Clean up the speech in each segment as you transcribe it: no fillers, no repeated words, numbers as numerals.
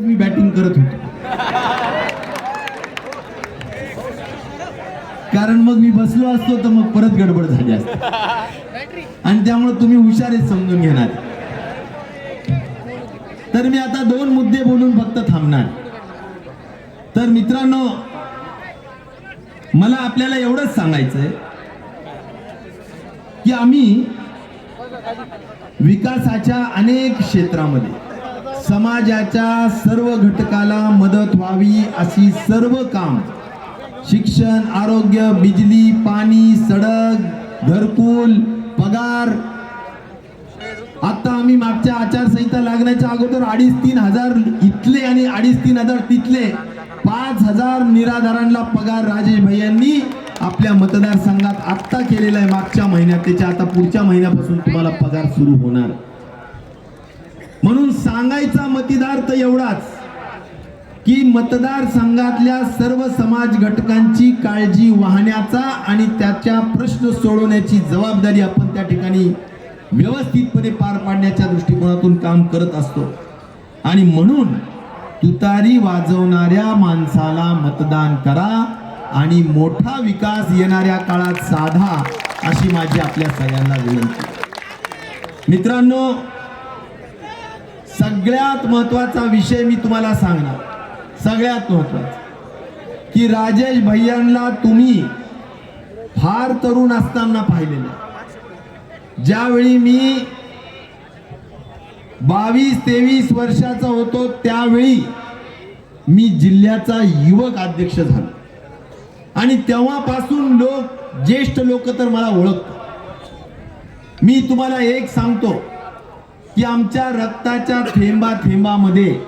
मी batting करत होतो, कारण मग मी बसलो असतो तर मग परत गडबड झाली असते आणि त्यामुळे तुम्ही हुशारच समजून घेणार. तर मी आता 2 मुद्दे बोलून फक्त थांबणार. तर मित्रांनो, मला आपल्याला एवढंच सांगायचंय की आम्ही विकासाच्या अनेक क्षेत्रामध्ये समाजाच्या सर्व घटकाला मदत व्हावी अशी सर्व काम, शिक्षण, आरोग्य, बिजली, पाणी, सडक, घरकुल, पगार, आता आम्ही मागच्या आचारसंहिता लागण्याच्या अगोदर 2,500-3,000 इथले आणि 2,500-3,000 तिथले 5,000 निराधारांना पगार राजेश भैयांनी आपल्या मतदारसंघात आत्ता केलेला आहे. मागच्या महिन्यात, त्याच्या आता पुढच्या महिन्यापासून तुम्हाला पगार सुरू होणार. म्हणून सांगायचा मतदार तर एवढाच की मतदारसंघातल्या सर्व समाज घटकांची काळजी वाहण्याचा आणि त्याच्या प्रश्न सोडवण्याची जबाबदारी आपण त्या ठिकाणी व्यवस्थितपणे पार पाडण्याच्या दृष्टिकोनातून काम करत असतो. आणि म्हणून तुतारी वाजवणाऱ्या माणसाला मतदान करा आणि मोठा विकास येणाऱ्या काळात साधा, अशी माझी आपल्या सगळ्यांना विनंती. मित्रांनो, सगळ्यात महत्वाचा विषय मी तुम्हाला सांगणार, सगळ्यात महत्वाचा की राजेश भैयांना तुम्ही फार तरुण असताना पाहिलेलं. ज्यावेळी मी 22-23 वर्षाचा होतो त्यावेळी मी जिल्ह्याचा युवक अध्यक्ष झालो आणि तेव्हापासून ज्येष्ठ लोक तर मला ओळखतात. मी तुम्हाला एक सांगतो की आमच्या रक्ताच्या थेंबा थेंबामध्ये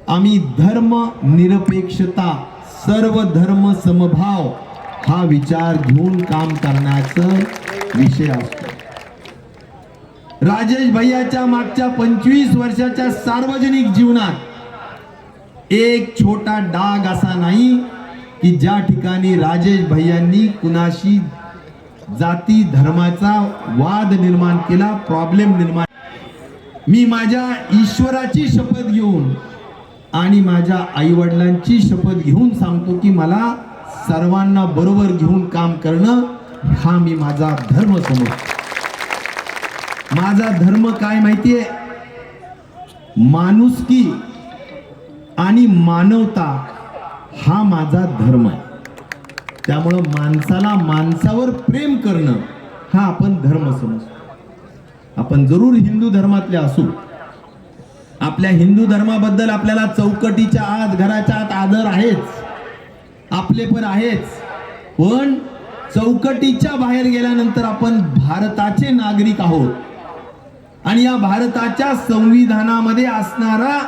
आम्ही धर्म निरपेक्षता, सर्व धर्म समभाव हा विचार घेऊन काम करण्याचा विषय असतो. राजेश भैयाच्या मागच्या 25 वर्षाच्या सार्वजनिक जीवनात एक छोटा डाग असा नाही की ज्या ठिकाणी राजेश भैयांनी कुणाशी जाती धर्माचा वाद निर्माण केला, प्रॉब्लेम निर्माण. मी माझ्या ईश्वराची शपथ घेऊन आणि माझ्या आई वडिलांची शपथ घेऊन सांगतो की मला सर्वांना बरोबर घेऊन काम करणं हा मी माझा धर्म समजतो. माझा धर्म काय माहितीये? माणुसकी आणि मानवता हा माझा धर्म आहे. त्यामुळं माणसाला माणसावर प्रेम करणं हा आपण धर्म समजतो. आपण जरूर हिंदू धर्मातले असू, आपल्या हिंदू धर्माबद्दल आपल्याला चौकटीच्या आत, घराच्या आत आदर आहेच, आपले पण आहेच. पण चौकटीच्या बाहेर गेल्यानंतर आपण भारताचे नागरिक आहोत आणि या भारताच्या संविधानामध्ये असणारा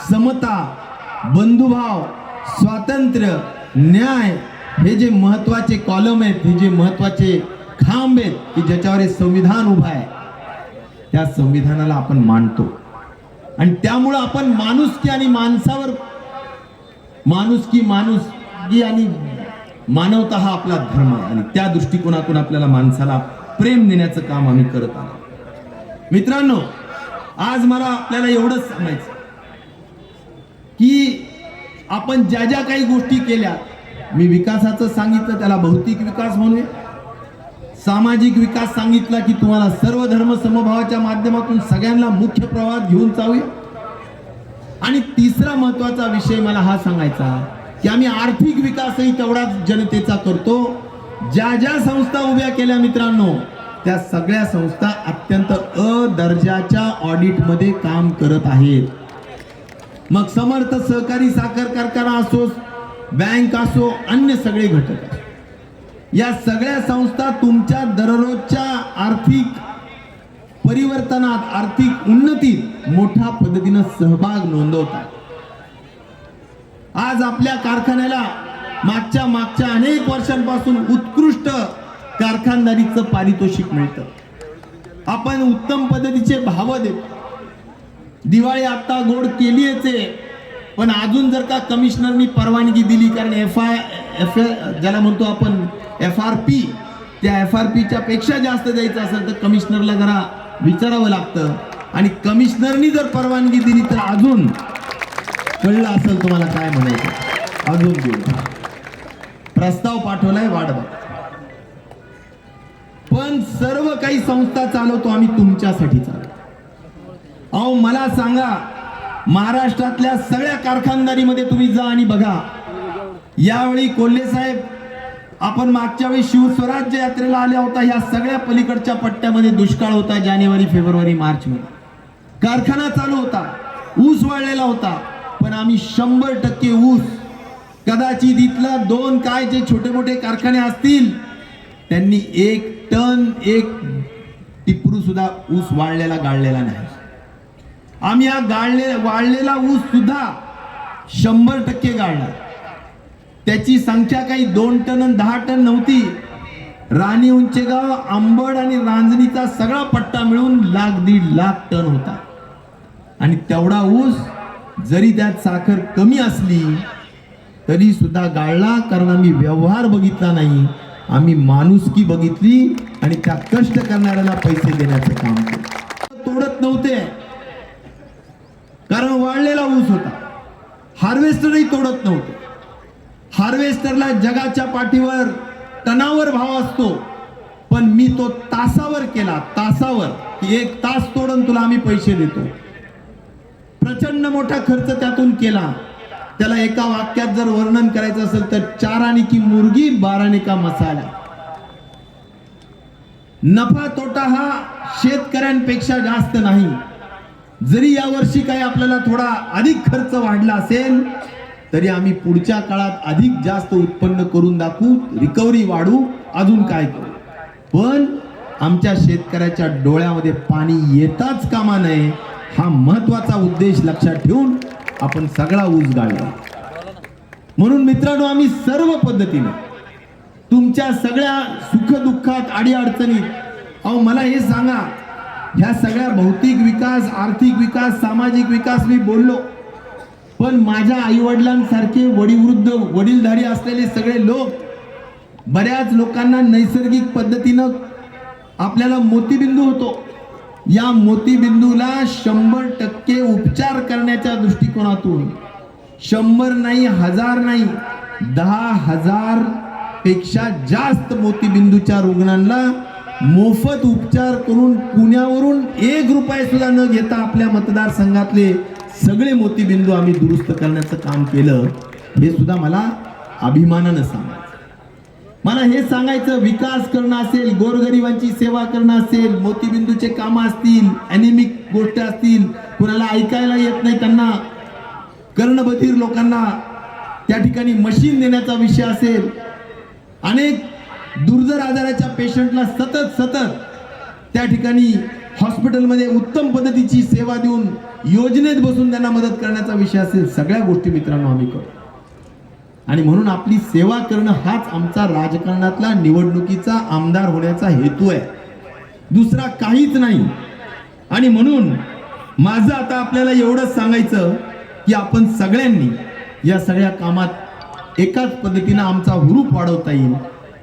समता, बंधुभाव, स्वातंत्र्य, न्याय हे जे महत्वाचे कॉलम आहेत, हे जे महत्वाचे खांब आहेत की ज्याच्यावर हे संविधान उभा आहे, त्या संविधानाला आपण मानतो. आणि त्यामुळं आपण माणुसकी आणि माणसावर, माणुसकी आणि मानवता हा आपला धर्म आहे आणि त्या दृष्टिकोनातून आपल्याला माणसाला प्रेम देण्याचं काम आम्ही करत आहोत. मित्रांनो, आज मला आपल्याला एवढंच सांगायचं की आपण ज्या ज्या काही गोष्टी केल्या, मी विकासाचं सांगितलं त्याला भौतिक विकास म्हणूया, सामाजिक विकास सांगितला की तुम्हाला सर्व धर्म समभावाच्या माध्यमातून सगळ्यांना मुख्य प्रवाहात घेऊन जाऊया. आणि तिसरा महत्वाचा विषय मला हा सांगायचा की आम्ही आर्थिक विकासही तेवढाच जनतेचा करतो. ज्या ज्या संस्था उभ्या केल्या मित्रांनो, त्या सगळ्या संस्था अत्यंत दर्जाच्या ऑडिट मध्ये काम करत आहेत. मग समर्थ सहकारी साखर कारखाना असो, बँक असो, अन्य सगळे घटक, या सगळ्या संस्था तुमच्या दररोजच्या आर्थिक परिवर्तनात, आर्थिक उन्नतीत मोठ्या पद्धतीने सहभाग नोंदवतात. आज आपल्या कारखान्याला मागच्या अनेक वर्षांपासून उत्कृष्ट कारखानदारीचं पारितोषिक मिळतं. आपण उत्तम पद्धतीचे भाव देतो. दिवाळी आता गोड केलीच आहे, पण अजून जर का कमिशनरनी परवानगी दिली, कारण ज्याला म्हणतो आपण FRP, त्या FRPच्या पेक्षा जास्त द्यायचं असेल तर कमिशनरला जरा विचारावं लागतं. आणि कमिशनरनी जर परवानगी दिली तर अजून कळलं असेल तुम्हाला काय म्हणायचं. अजून देऊ प्रस्ताव पाठवलाय, वाट बघा. पण सर्व काही संस्था चालवतो आम्ही तुमच्यासाठी चालवतो. अहो मला सांगा, महाराष्ट्रातल्या सगळ्या कारखानदारीमध्ये तुम्ही जा आणि बघा. यावेळी कोल्हे साहेब, आपण मागच्या वेळी शिवस्वराज्य यात्रेला आल्या होता. या सगळ्या पलीकडच्या पट्ट्यामध्ये दुष्काळ होता. जानेवारी, फेब्रुवारी, मार्च मध्ये कारखाना चालू होता, ऊस वाळलेला होता. पण आम्ही 100% ऊस, कदाचित इथला 2 काय जे छोटे मोठे कारखाने असतील त्यांनी 1 टन 1 टिपरू सुद्धा ऊस वाळलेला गाळलेला नाही. आम्ही हा वाळलेला ऊस सुद्धा 100% गाळला. त्याची संख्या काही 2 टन आणि 10 टन नव्हती. राणी उंचेगाव, अंबड आणि रांजणीचा सगळा पट्टा मिळून 1,00,000-1.5 लाख टन होता. आणि तेवढा ऊस जरी त्यात साखर कमी असली तरी सुद्धा गाळला. कारण आम्ही व्यवहार बघितला नाही, आम्ही माणुसकी बघितली आणि त्या कष्ट करणाऱ्याला पैसे देण्याचं काम केलं. तोडत नव्हते कारण वाळलेला ऊस होता. हार्वेस्टरही तोडत नव्हते. हार्वेस्टरला जगाच्या पाठीवर टनावर भाव असतो, पण मी तो तासावर केला. तासावर, 1 तास तोडून तुला आम्ही पैसे देतो. प्रचंड मोठा खर्च त्यातून केला. त्याला एका वाक्यात जर वर्णन करायचं असेल तर 4 आने की मुर्गी 12 आने का मसाला. नफा तोटा हा शेतकऱ्यांपेक्षा जास्त नाही. जरी यावर्षी काही आपल्याला थोडा अधिक खर्च वाढला असेल तरी आम्ही पुढच्या काळात अधिक जास्त उत्पन्न करून दाखवू, रिकव्हरी वाढू, अजून काय करू. पण आमच्या शेतकऱ्याच्या डोळ्यामध्ये पाणी येताच कामा नये, हा महत्वाचा उद्देश लक्षात ठेवून आपण सगळा ऊस गाळला. म्हणून मित्रांनो, आम्ही सर्व पद्धतीने तुमच्या सगळ्या सुखदुःखात, अडीअडचणीत, अहो मला हे सांगा, ह्या सगळ्या भौतिक विकास, आर्थिक विकास, सामाजिक विकास मी बोललो, पण माझ्या आईवडिलांसारखे वडीलधारी असलेले सगळे लोक, बऱ्याच लोकांना नैसर्गिक पद्धतीनं आपल्याला मोतीबिंदू होतो. या मोतीबिंदूला 100% उपचार करण्याच्या दृष्टिकोनातून 100 नाही, 1000 नाही, 10,000 पेक्षा जास्त मोतीबिंदूच्या रुग्णांना मोफत उपचार करून पुण्यावरून 1 रुपया सुद्धा न घेता आपल्या मतदारसंघातले सगळे मोतीबिंदू आम्ही दुरुस्त करण्याचं काम केलं. हे सुद्धा मला अभिमानानं सांगायचं. मला हे सांगायचं, विकास करणं असेल, गोरगरिबांची सेवा करणं असेल, मोतीबिंदूचे काम असतील, अॅनिमिक गोष्टी असतील, कुणाला ऐकायला येत नाही त्यांना, कर्णबधीर लोकांना त्या ठिकाणी मशीन देण्याचा विषय असेल, अनेक दुर्धर आजाराच्या पेशंटला सतत त्या ठिकाणी हॉस्पिटलमध्ये उत्तम पद्धतीची सेवा देऊन योजनेत बसून त्यांना मदत करण्याचा विषय असेल, सगळ्या गोष्टी मित्रांनो आम्ही करतो. आणि म्हणून आपली सेवा करणं हाच आमचा राजकारणातला, निवडणुकीचा आमदार होण्याचा हेतू आहे, दुसरा काहीच नाही. आणि म्हणून माझं आता आपल्याला एवढंच सांगायचं की आपण सगळ्यांनी या सगळ्या कामात एकाच पद्धतीनं आमचा हुरूप वाढवता येईल,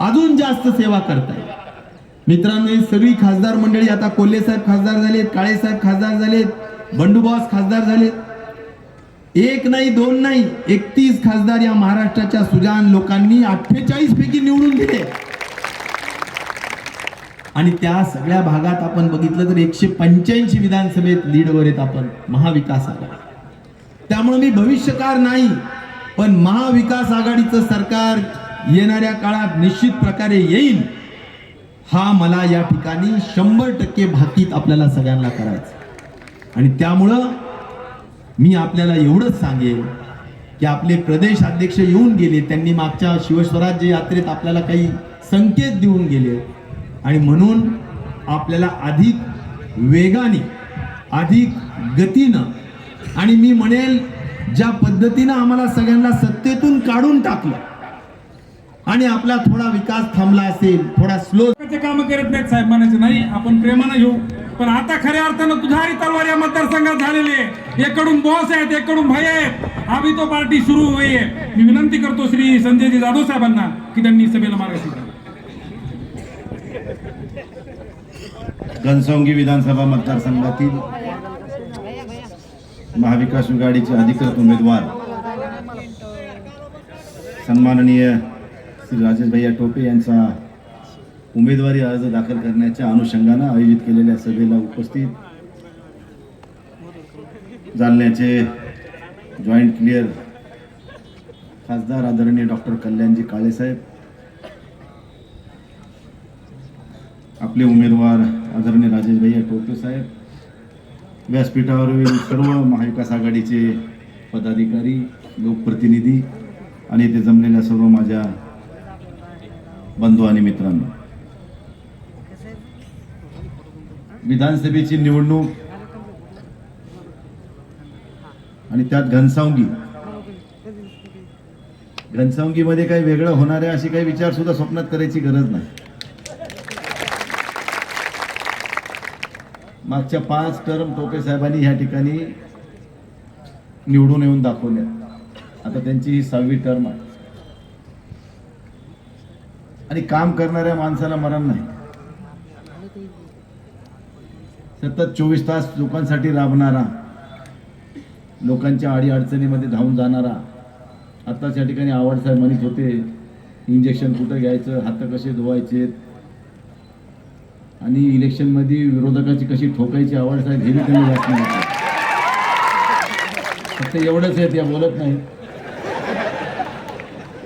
अजून जास्त सेवा करता येईल. मित्रांनो, ही सगळी खासदार मंडळी, आता कोल्हे साहेब खासदार झालेत, काळे साहेब खासदार झालेत, बंडूबॉस खासदार झालेत, 1 नाही 2 नाही 31 खासदार या महाराष्ट्राच्या सुजाण लोकांनी 48 पैकी निवडून दिले. आणि त्या सगळ्या भागात आपण बघितलं तर 185 विधानसभेत लीडवर आहेत आपण महाविकास आघाडी. त्यामुळे मी भविष्यकार नाही, पण महाविकास आघाडीचं सरकार येणाऱ्या काळात निश्चित प्रकारे येईल, हा मला या ठिकाणी 100% भाकीत आपल्याला सगळ्यांना करायचं. आणि त्यामुळं मी आपल्याला एवढंच सांगेन की आपले प्रदेश अध्यक्ष येऊन गेले, त्यांनी मागच्या शिवस्वराज्य यात्रेत आपल्याला काही संकेत देऊन गेले. आणि म्हणून आपल्याला अधिक वेगाने, अधिक गतीनं, आणि मी म्हणेल ज्या पद्धतीनं आम्हाला सगळ्यांना सत्तेतून काढून टाकलं आणि आपला थोडा विकास थांबला असेल, थोडा स्लो काम करत नाहीत साहेब, म्हणायचं नाही, आपण प्रेमानं घेऊ. पण आता खऱ्या अर्थानं तुझारी तलवार या मतदारसंघात झालेले, एकडून बॉस आहेत, एकडून भाई आहेत, अभी तो पार्टी सुरू होई आहे. मी विनंती करतो श्री संजयजी जाधव साहेबांना की त्यांनी सभेला मार्गदर्शन करावे. घनसावंगी विधानसभा मतदारसंघातील महाविकास आघाडीचे अधिकृत उमेदवार सन्माननीय श्री राजेश भैया टोपे यांचा उमेदवारी अर्ज दाखल करण्याच्या अनुषंगानं आयोजित केलेल्या सभेला उपस्थित जालन्याचे जॉईंट क्लिअर खासदार आदरणीय डॉक्टर कल्याणजी काळेसाहेब, आपले उमेदवार आदरणीय राजेश भैया टोपे साहेब, व्यासपीठावरील सर्व महाविकास आघाडीचे पदाधिकारी, लोकप्रतिनिधी आणि इथे जमलेल्या सर्व माझ्या बंधू आणि मित्रांनो, विधानसभेची निवडणूक आणि त्यात घनसावंगीमध्ये काही वेगळं होणार आहे अशी काही विचार सुद्धा स्वप्नात करायची गरज नाही. मागच्या 5 टर्म टोपे साहेबांनी ह्या ठिकाणी निवडून येऊन दाखवल्या. आता त्यांची ही 6वी टर्म आहे आणि काम करणाऱ्या माणसाला मरण नाही. सतत 24 तास लोकांसाठी राबणारा, लोकांच्या अडीअडचणीमध्ये धावून जाणारा. आत्ताच या ठिकाणी आव्हाड म्हणत होते, इंजेक्शन कुठं घ्यायचं, हात कसे धुवायचे आणि इलेक्शनमध्ये विरोधकाची कशी ठोकायची आव्हाड साहेब हे त्यांनी जास्त नाही. फक्त एवढंच आहे, त्या बोलत नाही.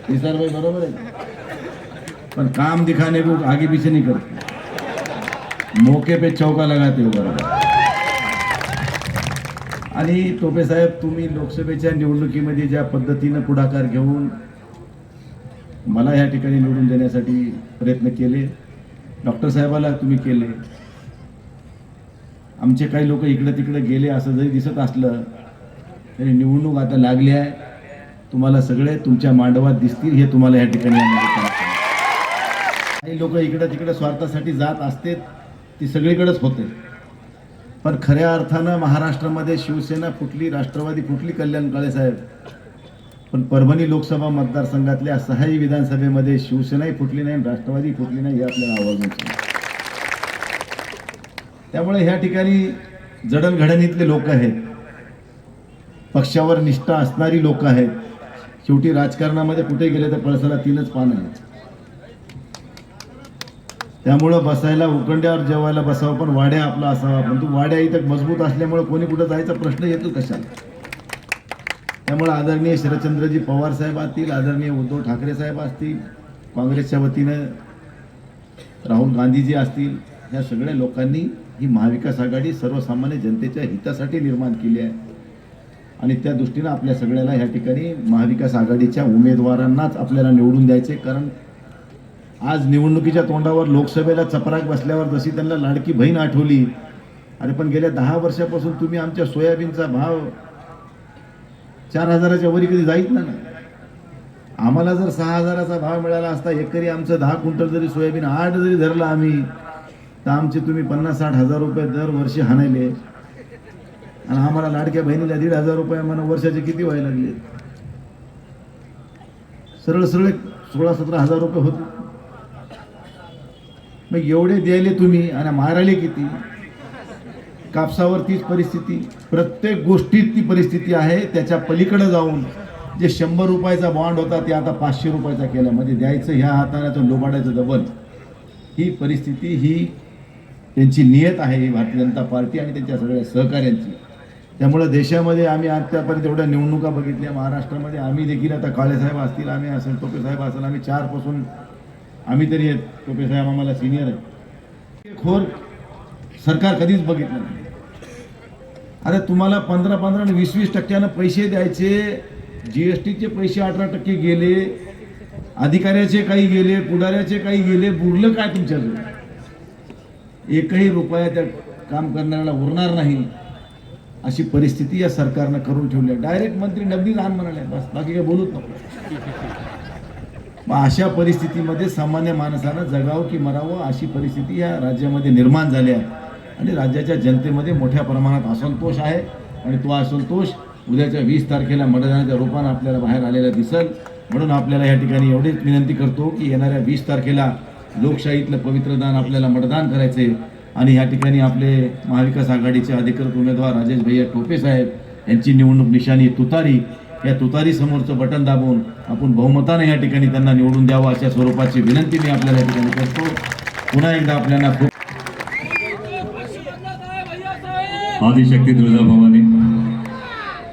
निसारभाई बरोबर आहे, पण काम दिखाने को आगे पीछे नहीं करते, मौके पे चौका लगाते हो. बरोबर. आणि टोपे साहेब, तुम्ही लोकसभेच्या निवडणुकीमध्ये ज्या पद्धतीनं पुढाकार घेऊन मला या ठिकाणी निवडून देण्यासाठी प्रयत्न केले, डॉक्टर साहेबाला तुम्ही केले, आमचे काही लोक इकडे तिकडे गेले असं जरी दिसत असलं तरी निवडणूक आता लागली आहे. तुम्हाला सगळे तुमच्या मांडवात दिसतील, हे तुम्हाला या ठिकाणी काही लोक इकडे तिकडे स्वार्थासाठी जात असते, ती सगळीकडेच होते. पण खऱ्या अर्थानं महाराष्ट्रामध्ये शिवसेना फुटली, राष्ट्रवादी फुटली, कल्याण काळे साहेब, पण परभणी लोकसभा मतदारसंघातल्या 6ही विधानसभेमध्ये शिवसेनाही फुटली नाही, राष्ट्रवादी फुटली नाही, हे आपल्याला आवर्जून सांगतो. त्यामुळे ह्या ठिकाणी जडणघडणीतले लोक आहेत, पक्षावर निष्ठा असणारी लोक आहेत. शेवटी राजकारणामध्ये कुठे गेले तर पळसाला 3च पानं आहेत. त्यामुळं बसायला उकंड्यावर जेवायला बसावं, पण वाड्या आपला असावा. पण तू वाड्या इथं मजबूत असल्यामुळे कोणी कुठं जायचा प्रश्न येतो कशाला. त्यामुळे आदरणीय शरदचंद्रजी पवार साहेब असतील, आदरणीय उद्धव ठाकरे साहेब असतील, काँग्रेसच्या वतीनं राहुल गांधीजी असतील, ह्या सगळ्या लोकांनी ही महाविकास आघाडी सर्वसामान्य जनतेच्या हितासाठी निर्माण केली आहे. आणि त्या दृष्टीनं आपल्या सगळ्याला ह्या ठिकाणी महाविकास आघाडीच्या उमेदवारांनाच आपल्याला निवडून द्यायचे. कारण आज निवडणुकीच्या तोंडावर लोकसभेला चपराक बसल्यावर जशी त्यांना लाडकी बहीण आठवली, अरे पण गेल्या 10 वर्षापासून तुम्ही आमच्या सोयाबीनचा भाव 4000च्या वरी कधी जाईत ना. आम्हाला जर 6000चा भाव मिळाला असता, एकरी आमचं 10 क्विंटल जरी सोयाबीन 8 जरी धरलं आम्ही, तर आमचे तुम्ही 50-60 हजार रुपये दरवर्षी हाणायले. आणि आम्हाला लाडक्या बहिणीला 1,500 रुपये म्हणा वर्षाचे किती व्हायला लागले. सरळ 16-17 हजार रुपये होते. मग एवढे द्यायले तुम्ही आणि मारायले किती. कापसावर तीच परिस्थिती, प्रत्येक गोष्टीत ती परिस्थिती आहे. त्याच्या पलीकडे जाऊन जे 100 रुपयाचा बॉन्ड होता ते आता 500 रुपयाचा केला. म्हणजे द्यायचं ह्या हाताने तर लोबाडायचं डबल. ही परिस्थिती, ही त्यांची नियत आहे, ही भारतीय जनता पार्टी आणि त्यांच्या सगळ्या सहकार्यांची. त्यामुळे देशामध्ये आम्ही आतापर्यंत एवढ्या निवडणुका बघितल्या. महाराष्ट्रामध्ये आम्ही देखील, आता काळेसाहेब असतील, आम्ही असेल, टोपे साहेब असेल, आम्ही 4 पासून आम्ही तरी आहेत. टोपे साहेब आम्हाला सिनियर आहे. खोर सरकार कधीच बघितलं नाही. अरे तुम्हाला 15-15 आणि 20-20 टक्क्यानं पैसे द्यायचे. GSTचे पैसे 18% गेले, अधिकाऱ्याचे काही गेले, पुढाऱ्याचे काही गेले. बुडलं काय तुमच्याजवळ? एकही रुपया त्या काम करणाऱ्याला उरणार नाही अशी परिस्थिती या सरकारनं करून ठेवली आहे. डायरेक्ट मंत्री डबडी लहान म्हणाले, बस बाकी काही बोलूच नको. मग अशा परिस्थितीमध्ये सामान्य माणसानं जगावं की मरावं अशी परिस्थिती या राज्यामध्ये निर्माण झाली आहे. आणि राज्याच्या जनतेमध्ये मोठ्या प्रमाणात असंतोष आहे. आणि तो असंतोष उद्याच्या 20 तारखेला मतदानाच्या रूपानं आपल्याला बाहेर आलेला दिसेल. म्हणून आपल्याला या ठिकाणी एवढीच विनंती करतो की येणाऱ्या 20 तारखेला लोकशाहीतलं पवित्रदान आपल्याला मतदान करायचे. आणि ह्या ठिकाणी आपले महाविकास आघाडीचे अधिकृत उमेदवार राजेश भैया टोपे साहेब यांची निवडणूक निशाणी तुतारी. या तुतारी समोरचं बटन दाबून आपण बहुमताने या ठिकाणी त्यांना निवडून द्यावं अशा स्वरूपाची विनंती मी आपल्याला या ठिकाणी करतो. पुन्हा एकदा आपल्याला खूप आदिशक्ती तुळजाभवानी,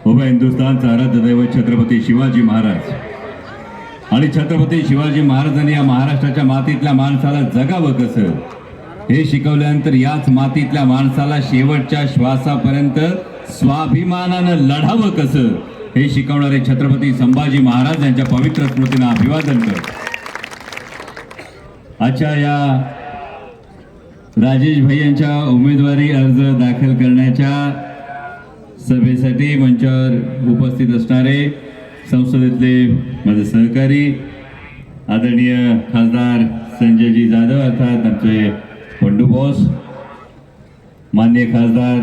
उभा हिंदुस्थानचा आराध्य दैवत छत्रपती शिवाजी महाराज आणि छत्रपती शिवाजी महाराजांनी या महाराष्ट्राच्या मातीतल्या माणसाला जगावं कसं हे शिकवल्यानंतर याच मातीतल्या माणसाला शेवटच्या श्वासापर्यंत स्वाभिमानानं लढावं कसं हे शिकवणारे छत्रपती संभाजी महाराज यांच्या पवित्र स्मृतींना अभिवादन करतो. आजच्या या राजेश भैयांच्या उमेदवारी अर्ज दाखल करण्याच्या सभेसाठी मंचावर उपस्थित असणारे संसदेतले माझे सहकारी आदरणीय खासदार संजयजी जाधव अर्थात आमचे पंडू बॉस, माननीय खासदार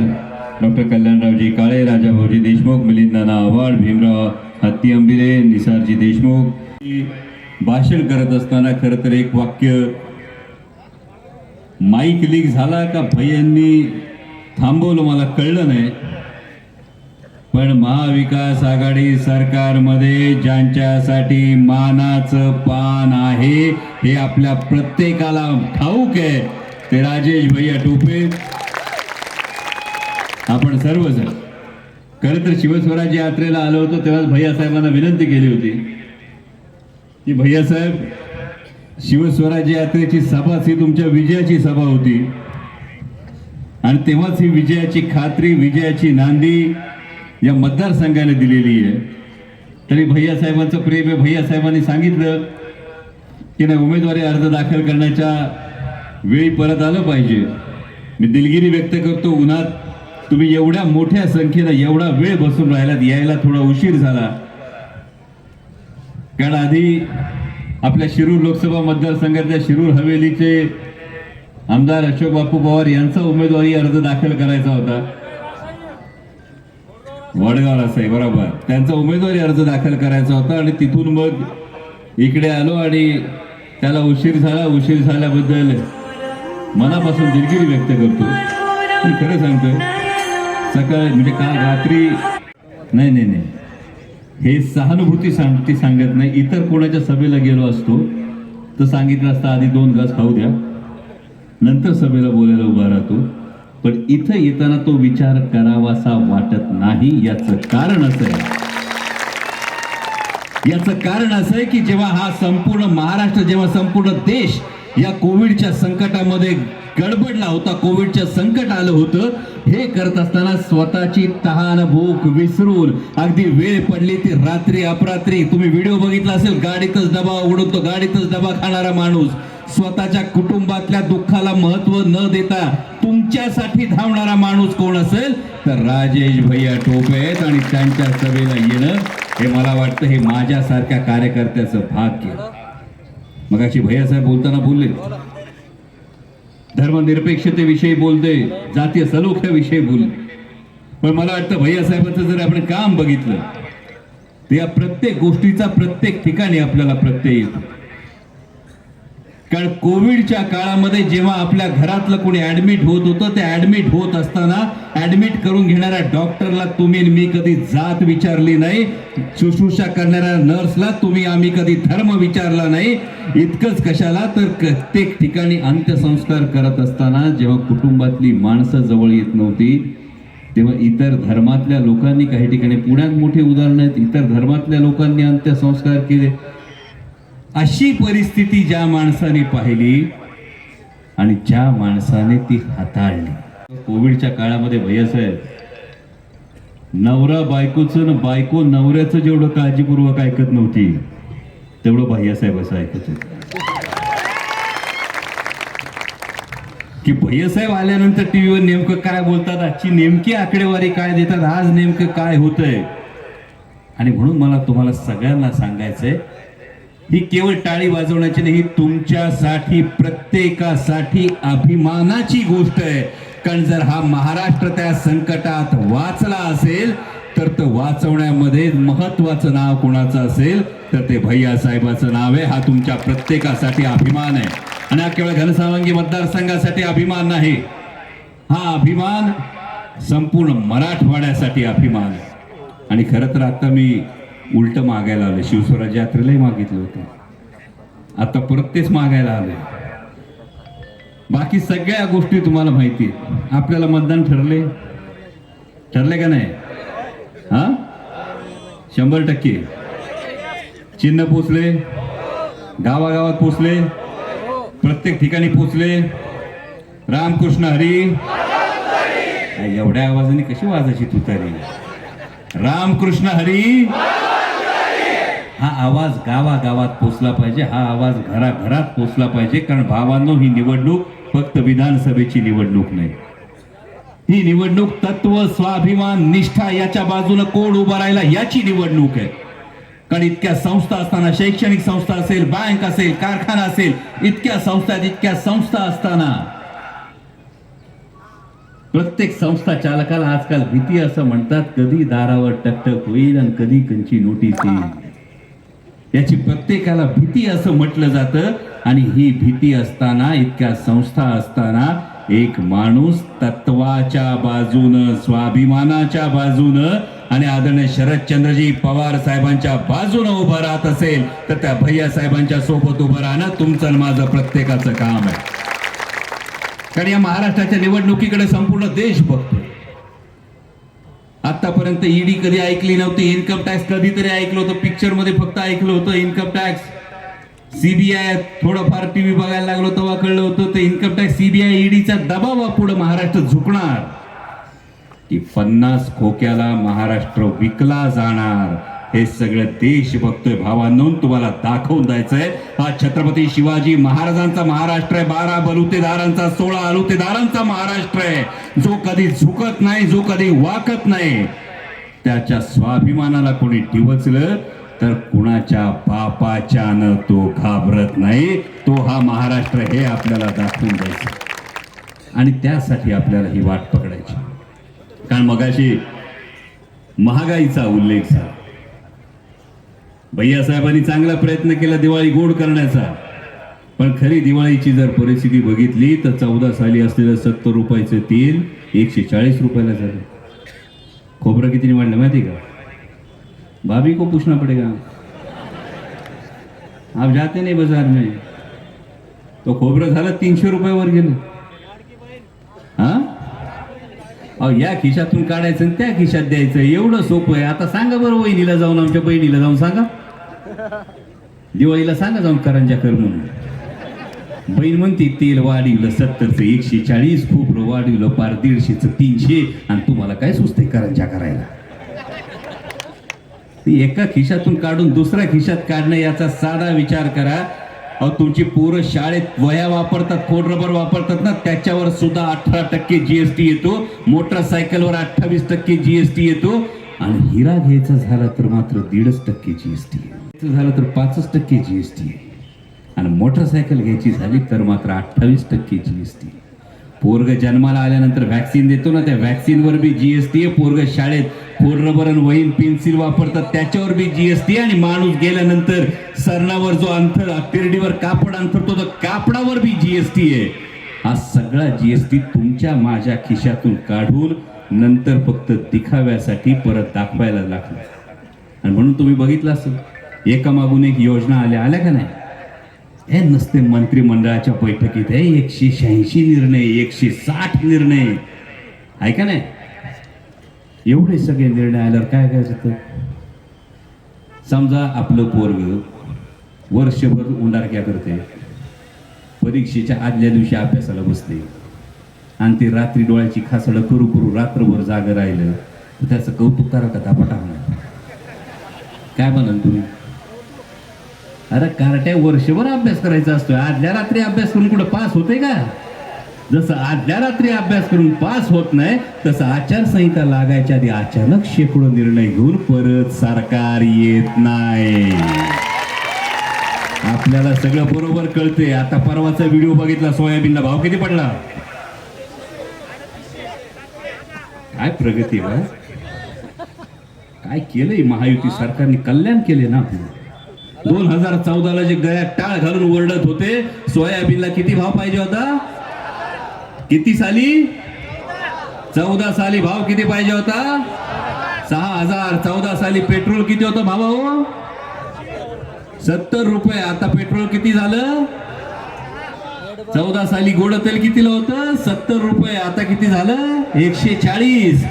डॉक्टर कल्याणरावजी काळे, राजाभाऊजी देशमुख, मिलिंद नाना आव्हाड, भीमराव हत्ती अंबिरे, निसारजी देशमुख. भाषण करत असताना खरं तर एक वाक्य माईक लीक झाला का भैयांनी थांबवलं मला कळलं नाही, पण महाविकास आघाडी सरकारमध्ये ज्यांच्यासाठी मानाचं पान आहे हे आपल्या प्रत्येकाला ठाऊक आहे ते राजेश भैया टोपे. आपण सर्वजण खरं तर शिवस्वराज्य यात्रेला आलो होतो तेव्हा भैयासाहेबांना विनंती केली होती की भैयासाहेब, शिवस्वराज्य यात्रेची सभा ही तुमच्या विजयाची सभा होती आणि तेव्हाच ही विजयाची खात्री, विजयाची नांदी या मतदारसंघाने दिलेली आहे. तरी भैयासाहेबांचं प्रेम आहे. भैयासाहेबांनी सांगितलं की नाही, उमेदवारी अर्ज दाखल करण्याच्या वेळी परत आलं पाहिजे. मी दिलगिरी व्यक्त करतो, उन्हात तुम्ही एवढ्या मोठ्या संख्येनं एवढा वेळ बसून राहिलात, यायला थोडा उशीर झाला. कारण आधी आपल्या शिरूर लोकसभा मतदारसंघातल्या शिरूर हवेलीचे आमदार अशोक बापू पवार यांचा उमेदवारी अर्ज दाखल करायचा होता. वडगावला साहेब बरोबर, त्यांचा उमेदवारी अर्ज दाखल करायचा होता आणि तिथून मग इकडे आलो आणि त्याला उशीर झाला. उशीर झाल्याबद्दल मनापासून दिलगिरी व्यक्त करतो. पण खरं सांगतो, सकाळ म्हणजे काल रात्री नाही हे सहानुभूती सांगत नाही. इतर कोणाच्या सभेला गेलो असतो तर सांगितलं असतं आधी 2 घास खाऊ द्या, नंतर सभेला बोलायला उभा राहतो. पण इथं येताना तो विचार करावासा वाटत नाही. याचं कारण असं आहे की जेव्हा हा संपूर्ण महाराष्ट्र, जेव्हा संपूर्ण देश या कोविडच्या संकटामध्ये गडबडला होता, कोविडच्या संकट आलं होतं, हे करत असताना स्वतःची तहान भूक विसरून अगदी वेळ पडली ती रात्री अपरात्री, तुम्ही व्हिडिओ बघितला असेल, गाडीतच डबा उघडतो, गाडीतच डबा खाणारा माणूस, स्वतःच्या कुटुंबातल्या दुःखाला महत्व न देता तुमच्यासाठी धावणारा माणूस कोण असेल तर राजेश भैया टोपे आहेत. आणि त्यांच्या सभेला येणं हे मला वाटतं हे माझ्यासारख्या कार्यकर्त्याचं भाग्य. मगाशी भैयासाहेब बोलताना बोलले, धर्मनिरपेक्षतेविषयी बोलते, जातीय सलोख्याविषयी बोलले. पण मला वाटतं भैयासाहेबांचं जर आपण काम बघितलं तर या प्रत्येक गोष्टीचा प्रत्येक ठिकाणी आपल्याला प्रत्यय येतो. कारण कोविडच्या काळामध्ये जेव्हा आपल्या घरातलं कोणी ऍडमिट होत होतं, ते ऍडमिट होत असताना ऍडमिट करून घेणाऱ्या डॉक्टरला तुम्ही मी कधी जात विचारली नाही, शुश्रूषा करणाऱ्या नर्सला तुम्ही आम्ही कधी धर्म विचारला नाही. इतकंच कशाला तर प्रत्येक ठिकाणी अंत्यसंस्कार करत असताना जेव्हा कुटुंबातली माणसं जवळ येत नव्हती तेव्हा इतर धर्मातल्या लोकांनी, काही ठिकाणी पुण्यात मोठे उदाहरण आहेत, इतर धर्मातल्या लोकांनी अंत्यसंस्कार केले. अशी परिस्थिती ज्या माणसाने पाहिली आणि ज्या माणसाने ती हाताळली. कोविडच्या काळामध्ये भैयासाहेब नवरा बायकोचं न बायको नवऱ्याचं जेवढं काळजीपूर्वक ऐकत नव्हती तेवढं भैयासाहेब असं ऐकत होते की भैयासाहेब आल्यानंतर टीव्हीवर नेमकं काय बोलतात, आजची नेमकी आकडेवारी काय देतात, आज नेमकं काय होतंय. आणि म्हणून मला तुम्हाला सगळ्यांना सांगायचंय, ही केवळ टाळी वाजवण्याची नाही, तुमच्यासाठी प्रत्येकासाठी अभिमानाची गोष्ट आहे. कारण जर हा महाराष्ट्र त्या संकटात वाचला असेल तर तो वाचवण्यामध्ये महत्वाचं नाव कोणाचं असेल तर ते भैया साहेबाचं नाव आहे. हा तुमच्या प्रत्येकासाठी अभिमान आहे. आणि हा केवळ घनसावंगी मतदारसंघासाठी अभिमान नाही, हा अभिमान संपूर्ण मराठवाड्यासाठी अभिमान आहे. आणि खरं तर आता मी उलट मागायला आलो. शिवस्वराज यात्रेलाही मागितलं होतं, आता परत तेच मागायला आलोय. बाकी सगळ्या गोष्टी तुम्हाला माहिती आहेत. आपल्याला मतदान ठरले का नाही? हा, 100% चिन्ह पोचले, गावागावात पोचले, प्रत्येक ठिकाणी पोचले. रामकृष्ण हरी. एवढ्या आवाजाने कशी वाजायची तुतारी? रामकृष्ण हरी. हा आवाज गावागावात पोचला पाहिजे, हा आवाज घराघरात पोचला पाहिजे. कारण भावांनो, ही निवडणूक फक्त विधानसभेची निवडणूक नाही. ही निवडणूक तत्व, स्वाभिमान, निष्ठा याच्या बाजूने कोण उभा राहिला याची निवडणूक आहे. कारण इतक्या संस्था असताना, शैक्षणिक संस्था असेल, बँक असेल, कारखाना असेल, इतक्या संस्था असताना प्रत्येक संस्था चालकाला आजकाल भीती असं म्हणतात, कधी दारावर टकटक होईल आणि कधी कंची नोटीस येईल. याची प्रत्येकाला भीती असं म्हटलं जातं. आणि ही भीती असताना, इतक्या संस्था असताना, एक माणूस तत्वाच्या बाजूनं, स्वाभिमानाच्या बाजूनं आणि आदरणीय शरदचंद्रजी पवार साहेबांच्या बाजूनं उभं राहत असेल तर त्या भैया साहेबांच्या सोबत उभं राहणं तुमचं आणि माझं प्रत्येकाचं काम आहे. कारण या महाराष्ट्राच्या निवडणुकीकडे संपूर्ण देश बघतो. आतापर्यंत ईडी कधी ऐकली नव्हती, इन्कम टॅक्स कधीतरी ऐकलं होतं, पिक्चर मध्ये फक्त ऐकलं होतं इन्कम टॅक्स. सीबीआय थोडंफार टीव्ही बघायला लागलो तेव्हा कळलं होतं ते इन्कम टॅक्स, सीबीआय, ईडीच्या दबावापुढे महाराष्ट्र झुकणार की 50 खोक्याला महाराष्ट्र विकला जाणार. हे सगळं देश बघतोय. भावांनो, तुम्हाला दाखवून द्यायचंय हा छत्रपती शिवाजी महाराजांचा महाराष्ट्र आहे. 12 बलुतेदारांचा, 16 अलुतेदारांचा महाराष्ट्र आहे. जो कधी झुकत नाही, जो कधी वाकत नाही. त्याच्या स्वाभिमानाला कोणी डिवचलं तर कुणाच्या बापाच्यानं तो घाबरत नाही. तो हा महाराष्ट्र, हे आपल्याला दाखवून द्यायचं. आणि त्यासाठी आपल्याला ही वाट पकडायची. कारण मगाशी महागाईचा उल्लेख झाला. भैयासाहेबांनी चांगला प्रयत्न केला दिवाळी गोड करण्याचा. पण खरी दिवाळीची जर परिस्थिती बघितली तर 14 साली असलेलं 70 रुपयाचं तेल 140 रुपयाला झालं. खोबरं किती वाढलं माहिती का? भाभी को पूछना पड़ेगा, आप जाते नहीं बाजार में. तो खोबरं झालं 300 रुपयावर गेलं. हा, अहो, या खिशातून काढायचं आणि त्या खिशात द्यायचं, एवढं सोपं आहे. आता सांगा बरं वहिनीला जाऊन, आमच्या बहिणीला जाऊन सांगा, दिवाळीला सांगा जाऊन करंजा कर म्हणून. बहीण म्हणते तेल वाढवलं 70चं 140, खोबरं वाढवलं पार 150चं 300, आणि तुम्हाला काय सुचतंय करंजा करायला? ती एका खिशातून काढून दुसऱ्या खिशात काढणं याचा साधा विचार करा. अहो, तुमची पोरं शाळेत वह्या वापरतात, खोड रबर वापरतात ना, त्याच्यावर सुद्धा 18% जीएसटी येतो. मोटरसायकलवर 28% जीएसटी येतो. आणि हिरा घ्यायचा झाला तर मात्र 1.5% जीएसटी झालं तर 5% जीएसटी आहे. आणि मोटरसायकल घ्यायची झाली तर मात्र 28% जीएसटी. पोरग जन्माला आल्यानंतर व्हॅक्सिन देतो ना, त्या व्हॅक्सिनवर बी जीएसटी आहे. पोरग शाळेत खोड रबर आणि वही पेन्सिल वापरतात त्याच्यावर बी जीएसटी. आणि माणूस गेल्यानंतर सरणावर जो अंतर, तिरडीवर कापड अंतरतो तर कापडावर बी जीएसटी आहे. हा सगळा जीएसटी तुमच्या माझ्या खिशातून काढून नंतर फक्त दिखाव्यासाठी परत दाखवायला लागला. आणि म्हणून तुम्ही बघितलं असेल एकामागून एक योजना आल्या का नाही? हे नसते मंत्रिमंडळाच्या बैठकीत आहे 186 निर्णय, 160 निर्णय आहे का नाही? एवढे सगळे निर्णय आल्यावर काय करायचं? समजा आपलं पोरग वर्षभर उंडारक्या करते, परीक्षेच्या आदल्या दिवशी अभ्यासाला बसते आणि ते रात्री डोळ्याची खासडं करू करू रात्रभर जागं राहिलं तर त्याचं कौतुक करा का दापाटा होणार? काय म्हणाल तुम्ही? अरे कारट्या, वर्षभर अभ्यास करायचा असतोय, आदल्या रात्री अभ्यास करून कुठं पास होते का? जसं आदल्या रात्री अभ्यास करून पास होत नाही तसं आचारसंहिता लागायच्या आधी अचानक शेकडो निर्णय घेऊन परत सरकार येत नाही. आपल्याला सगळं बरोबर कळते. आता परवाचा व्हिडिओ बघितला, सोयाबीनला भाव किती पडला? काय प्रगती बा, काय केलंय महायुती सरकारने, कल्याण केले ना आपलं. 2014ला जे गळ्यात टाळ घालून ओरडत होते सोयाबीनला किती भाव पाहिजे होता? किती साली? 14 साली भाव किती पाहिजे होता? 6,000. 14 साली पेट्रोल किती होतं भावा हो? 70 रुपये. आता पेट्रोल किती झालं? 14 साली गोड तेल कितीला होतं? 70 रुपये. आता किती झालं? 140.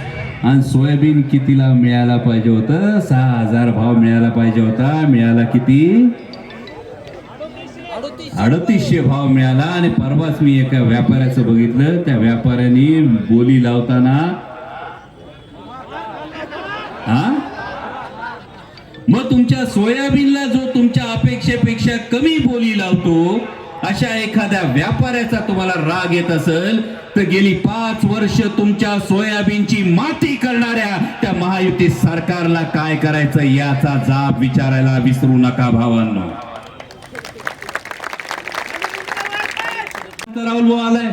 आणि सोयाबीन कितीला मिळायला पाहिजे होतं? 6,000 भाव मिळायला पाहिजे होता. मिळाला किती? 3800 भाव मिळाला. आणि परवाच मी एका व्यापाऱ्याचं बघितलं, त्या व्यापाऱ्याने बोली लावताना मग तुमच्या सोयाबीनला जो तुमच्या अपेक्षेपेक्षा कमी बोली लावतो, अशा एखाद्या व्यापाऱ्याचा तुम्हाला राग येत असेल तर गेली 5 वर्ष तुमच्या सोयाबीनची माती करणाऱ्या त्या महायुती सरकारला काय करायचं याचा जाब विचारायला विसरू नका भावांनो. राहुल भाऊ आलाय.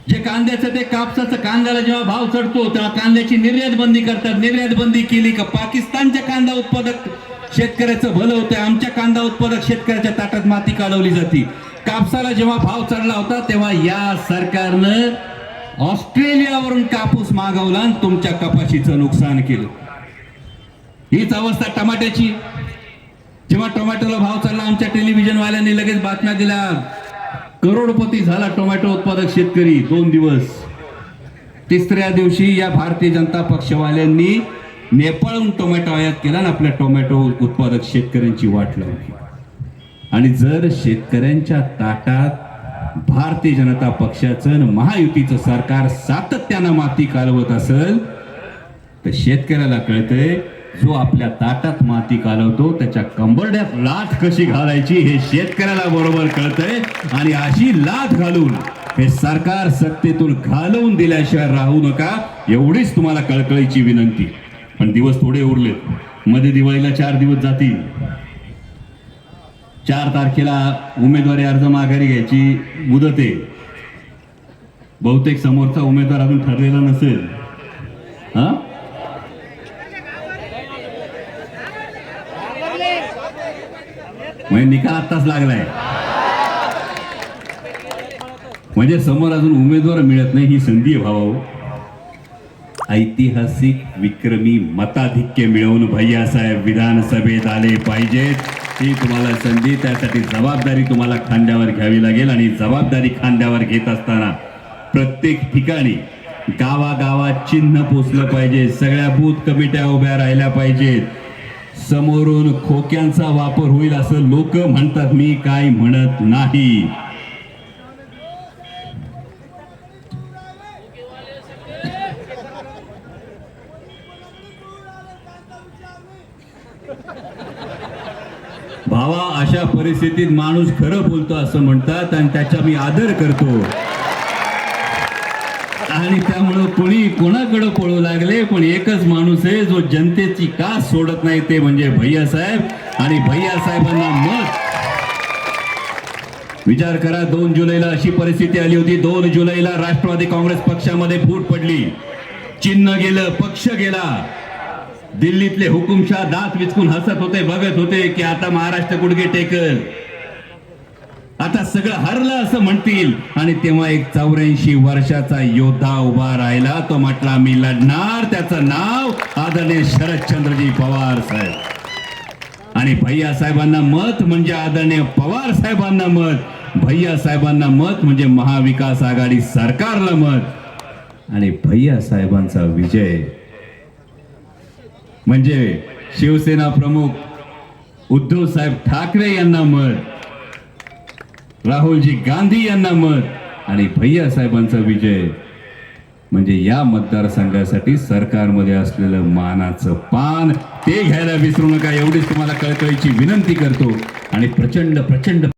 जे कांद्याचं ते कापसाचं, कांद्याला जेव्हा भाव चढतो तेव्हा कांद्याची निर्यात बंदी करतात. निर्यात बंदी केली का पाकिस्तानच्या कांदा उत्पादक शेतकऱ्याचं भलं होतं. आमच्या कांदा उत्पादक शेतकऱ्याच्या ताटात माती काढवली जाते. कापसाला जेव्हा भाव चढला होता तेव्हा या सरकारनं ऑस्ट्रेलियावरून कापूस मागवला आणि तुमच्या कपाशीचं नुकसान केलं. हीच अवस्था टमाट्याची. जेव्हा टोमॅटोला भाव चढला, आमच्या टेलिव्हिजन वाल्यांनी लगेच बातम्या दिल्या, करोडपती झाला टोमॅटो उत्पादक शेतकरी 2 दिवस. तिसऱ्या दिवशी या भारतीय जनता पक्षवाल्यांनी नेपाळहून टोमॅटो आयात केला आणि आपल्या टोमॅटो उत्पादक शेतकऱ्यांची वाट लावली. आणि जर शेतकऱ्यांच्या ताटात भारतीय जनता पक्षाचं महायुतीचं सरकार सातत्यानं माती कालवत असेल तर शेतकऱ्याला कळतंय, जो आपल्या ताटात माती कालवतो त्याच्या कंबरड्यात लाथ कशी घालायची हे शेतकऱ्याला बरोबर कळतंय. आणि अशी लाथ घालून हे सरकार सत्तेतून घालवून दिल्याशिवाय राहू नका, एवढीच तुम्हाला कळकळीची विनंती. पण दिवस थोडे उरलेत. मध्ये दिवाळीला 4 दिवस जातील. 4 तारखेला उमेदवारी अर्ज माघारी घ्यायची मुदत आहे. बहुतेक समोरचा उमेदवार अजून ठरलेला नसेल. म्हणजे निकाल आत्ताच लागलाय. म्हणजे समोर अजून उमेदवार मिळत नाही. ही संधी आहे भाऊ. ऐतिहासिक विक्रमी मताधिक्य मिळवून भैयासाहेब विधानसभेत आले पाहिजेत. ही तुम्हाला संधी, त्यासाठी जबाबदारी तुम्हाला खांद्यावर घ्यावी लागेल. आणि जबाबदारी खांद्यावर घेत असताना प्रत्येक ठिकाणी गावागावात चिन्ह पोचलं पाहिजे. सगळ्या बूथ कमिट्या उभ्या राहिल्या पाहिजेत. समोरून खोक्यांचा वापर होईल असं लोक म्हणतात, मी काय म्हणत नाही. भावा, अशा परिस्थितीत माणूस खरं बोलतो असं म्हणतात आणि त्याचा मी आदर करतो. आणि त्यामुळं कोणी कोणाकडे पळू लागले, पण एकच माणूस आहे जो जनतेची कास सोडत नाही, ते म्हणजे भैयासाहेब. आणि भैयासाहेबांना मत. विचार करा, 2 जुलैला अशी परिस्थिती आली होती. 2 जुलैला राष्ट्रवादी काँग्रेस पक्षामध्ये फूट पडली. चिन्ह गेलं, पक्ष गेला. दिल्लीतले हुकुमशाह दात विचकून हसत होते, बघत होते की आता महाराष्ट्र गुडघे टेकल, आता सगळं हरलं असं म्हणतील. आणि तेव्हा एक 84 वर्षाचा योद्धा उभा राहिला. तो म्हटला, मी लढणार. त्याचं नाव आदरणीय शरदचंद्रजी पवार साहेब. आणि भैया साहेबांना मत म्हणजे आदरणीय पवार साहेबांना मत. भैया साहेबांना मत म्हणजे महाविकास आघाडी सरकारला मत. आणि भैया साहेबांचा विजय म्हणजे शिवसेना प्रमुख उद्धव साहेब ठाकरे यांना मत, राहुलजी गांधी यांना मत. आणि भैया साहेबांचा विजय म्हणजे या मतदारसंघासाठी सरकारमध्ये असलेलं मानाचं पान, ते घ्यायला विसरू नका. एवढीच तुम्हाला कळकळीची विनंती करतो. आणि प्रचंड प्रचंड